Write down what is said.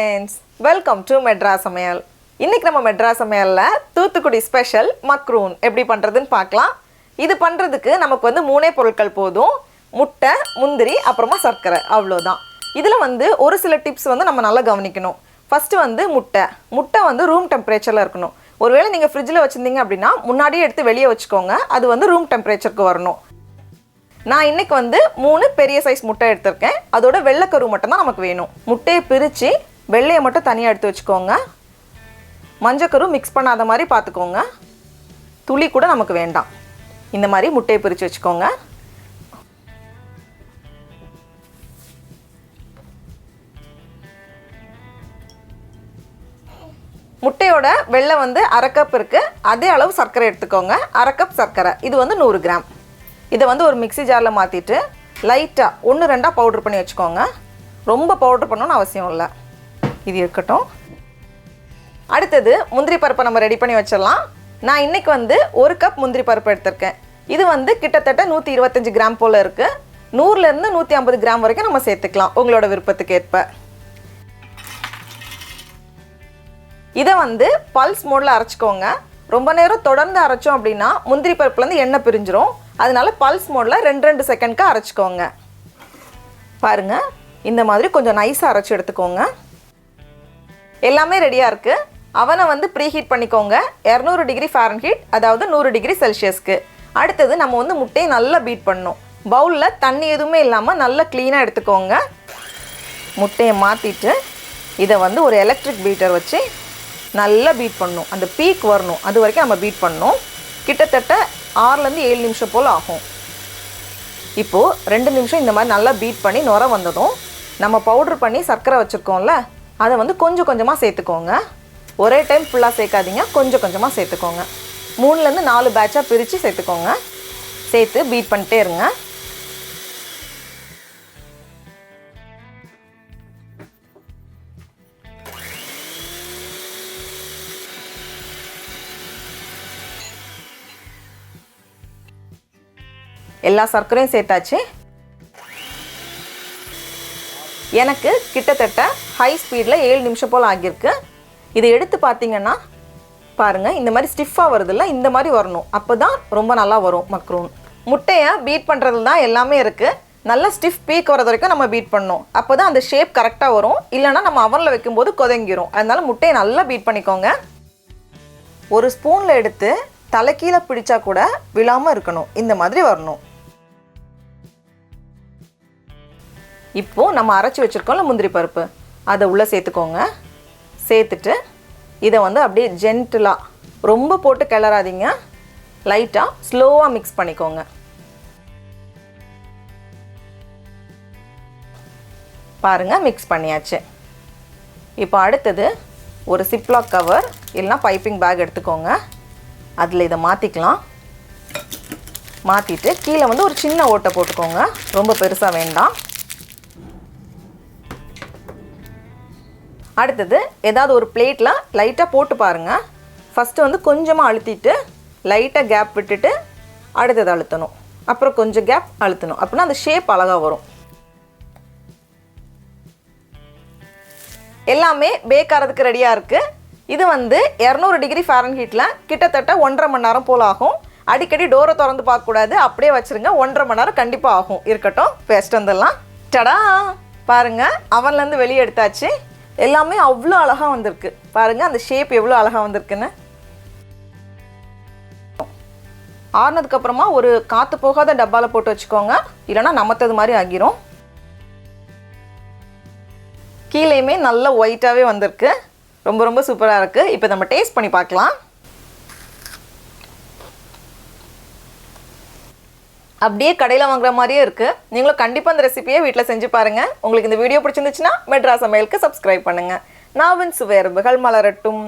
friends, welcome to Madras Samayal. இன்னைக்கு நம்ம Madras Samayalல Thoothukudi special macaroon எப்படி பண்றதுன்னு பார்க்கலாம். இது பண்றதுக்கு நமக்கு வந்து மூணே பொருட்கள் போதும். முட்டை, முந்திரி, அப்புறமா சர்க்கரை அவ்வளவுதான். இதுல வந்து ஒரு சில டிப்ஸ் வந்து நம்ம நல்லா கவனிக்கணும். ஃபர்ஸ்ட் வந்து முட்டை வந்து ரூம் டெம்பரேச்சர்ல இருக்கணும். ஒருவேளை நீங்க ஃப்ரிட்ஜ்ல வச்சிருந்தீங்க அப்படினா முன்னாடியே எடுத்து வெளியே வச்சுக்கோங்க. அது வந்து ரூம் டெம்பரேச்சருக்கு வரணும். நான் இன்னைக்கு வந்து 3 பெரிய சைஸ் முட்டை எடுத்துர்க்கேன். அதோட வெள்ளை கரு மட்டும் தான் நமக்கு வேணும். முட்டையை பிரிச்சு வெள்ளையை மட்டும் தனியா எடுத்து வச்சுக்கோங்க. மஞ்சள் கரு mix பண்ணாத மாதிரி பாத்துக்கோங்க. துளி கூட நமக்கு வேண்டாம். இந்த மாதிரி முட்டையை பிரிச்சு வச்சுக்கோங்க. முட்டையோட வெள்ளை வந்து 1/2 கப் இருக்கு. அதே அளவு சர்க்கரை எடுத்துக்கோங்க. 1/2 கப் சர்க்கரை. இது வந்து 100 கிராம். இதை வந்து ஒரு மிக்ஸி ஜார்ல மாத்திட்டு லைட்டா 1-2 பவுடர் பண்ணி வச்சுக்கோங்க. ரொம்ப பவுடர் பண்ணனும் அவசியம் இல்ல. இது இருக்கட்டும். அடுத்து முந்திரி பருப்பை நம்ம ரெடி பண்ணி வச்சிரலாம். நான் இன்னைக்கு வந்து 1 கப் முந்திரி பருப்பு எடுத்துர்க்கேன். இது வந்து கிட்டத்தட்ட 125 கிராம் போல இருக்கு. 100 ல இருந்து 150 கிராம் வரைக்கும் நம்ம சேர்த்துக்கலாம் உங்களோட விருப்பத்துக்கு ஏற்ப. இத வந்து பல்ஸ் மோட்ல அரைச்சுக்கோங்க. ரொம்ப நேரம் தொடர்ந்து அரைச்சோம் அப்படினா முந்திரி பருப்புல இருந்து எண்ணெய் பிரிஞ்சிரும். அதனால பல்ஸ் மோட்ல 2 செகண்ட்க்கு அரைச்சுக்கோங்க. பாருங்க இந்த மாதிரி கொஞ்சம் நைஸா அரைச்சு எடுத்துக்கோங்க. எல்லாமே ரெடியா இருக்கு. அவனை வந்து ப்ரீ ஹீட் பண்ணிக்கோங்க. 200 டிகிரி ஃபாரன்ஹீட் அதாவது 100 டிகிரி செல்சியஸ்க்கு. அடுத்து நம்ம வந்து முட்டையை நல்லா பீட் பண்ணனும். பவுல்ல தண்ணி எதுவுமே இல்லாம நல்லா க்ளீனா எடுத்துக்கோங்க. முட்டையை மாத்திட்டு இத வந்து ஒரு எலக்ட்ரிக் பீட்டர் வச்சு நல்லா பீட் பண்ணனும். அந்த பீக் வரணும். அது வரைக்கும் நம்ம பீட் பண்ணனும். கிட்டத்தட்ட 6 ல இருந்து 7 நிமிஷம் போல ஆகும். இப்போ 2 நிமிஷம் இந்த மாதிரி நல்லா பீட் பண்ணி நொர வந்ததும் நம்ம பவுடர் பண்ணி சர்க்கரை வச்சிருக்கோம்ல அதை வந்து கொஞ்சம் கொஞ்சமா சேர்த்துக்கோங்க. ஒரே டைம் ஃபுல்லா சேர்க்காதீங்க. கொஞ்சம் கொஞ்சமா சேர்த்துக்கோங்க. 3 ல இருந்து 4 பேட்சா பிரிச்சு சேர்த்துக்கோங்க. சேர்த்து பீட் பண்ணிட்டே இருங்க. எல்லா சர்க்கரையும் சேர்த்தாச்சு. எனக்கு கிட்டத்தட்ட ஹை ஸ்பீட்ல 7 நிமிஷம் போல ஆகிருக்கு. இதை எடுத்து பாத்தீங்கன்னா பாருங்க இந்த மாதிரி ஸ்டிஃபா வருதுல்ல, இந்த மாதிரி வரணும். அப்பதான் ரொம்ப நல்லா வரும் மக்ரூன். முட்டையை பீட் பண்றதுல தான் எல்லாமே இருக்கு. நல்ல ஸ்டிஃப் பீக் வரது வரைக்கும் நம்ம பீட் பண்ணணும். அப்பதான் அந்த ஷேப் கரெக்டா வரும். இல்லனா நம்ம அவன்ல வைக்கும்போது கொதங்கிரும். அதனால முட்டையை நல்லா பீட் பண்ணிக்கோங்க. ஒரு ஸ்பூன்ல எடுத்து தலைகீழ பிடிச்சா கூட விழாம இருக்கணும். இந்த மாதிரி வரணும். இப்போ நம்ம அரைச்சு வச்சிருக்கோம்ல முந்திரி பருப்பு அதை உள்ள சேர்த்துக்கோங்க. சேர்த்துட்டு இதை வந்து அப்படியே ஜென்டிலா, ரொம்ப போட்டு கிளறாதீங்க, லைட்டா ஸ்லோவா மிக்ஸ் பண்ணிக்கோங்க. பாருங்க மிக்ஸ் பண்ணியாச்சு. இப்போ அடுத்தது ஒரு சிப்லாக் கவர் இல்லைனா பைப்பிங் பேக் எடுத்துக்கோங்க. அதில் இதை மாற்றிக்கலாம். மாற்றிட்டு கீழே வந்து ஒரு சின்ன ஓட்டை போட்டுக்கோங்க. ரொம்ப பெருசாக வேண்டாம். அடுத்தது ஏதாவது ஒரு பிளேட்ல லைட்டா போட்டு பாருங்க. ஃபர்ஸ்ட் வந்து கொஞ்சமா அழுத்திட்டு லைட்டா கேப் விட்டுட்டு அடுத்தது அழுத்தணும். அப்புறம் கொஞ்சம் கேப் அழுத்தணும். அப்படினா அந்த ஷேப் அழகா வரும். எல்லாமே பேக் ஆறதுக்கு ரெடியா இருக்கு. இது வந்து 200 டிகிரி ஃபாரன்ஹீட்ல கிட்டத்தட்ட 1.5 மணி நேரம் போல ஆகும். அடிக்கடி டோரை திறந்து பார்க்க கூடாது. அப்படியே வச்சிருங்க. 1.5 மணி நேரம் கண்டிப்பா ஆகும். இருக்கட்டும். பேஸ்ட் வந்துடலாம். டடா பாருங்க அவன்ல இருந்து வெளியே எடுத்தாச்சு. எல்லாமே அவ்வளோ அழகா வந்திருக்கு. பாருங்க அந்த ஷேப் எவ்வளோ அழகா வந்திருக்குன்னு. ஆறுனதுக்கு அப்புறமா ஒரு காத்து போகாத டப்பால போட்டு வச்சுக்கோங்க. இல்லைன்னா நமத்தது மாதிரி ஆகிரும். கீழேயுமே நல்ல ஒயிட்டாவே வந்திருக்கு. ரொம்ப ரொம்ப சூப்பரா இருக்கு. இப்போ நம்ம டேஸ்ட் பண்ணி பார்க்கலாம். அப்படியே கடையில் வாங்குற மாதிரியே இருக்கு. நீங்களும் கண்டிப்பாக அந்த ரெசிபியை வீட்டில் செஞ்சு பாருங்க. உங்களுக்கு இந்த வீடியோ பிடிச்சிருந்துச்சுன்னா மெட்ராஸ் சமையலுக்கு சப்ஸ்கிரைப் பண்ணுங்க. நாவின் சுவையரும்புகள் மலரட்டும்.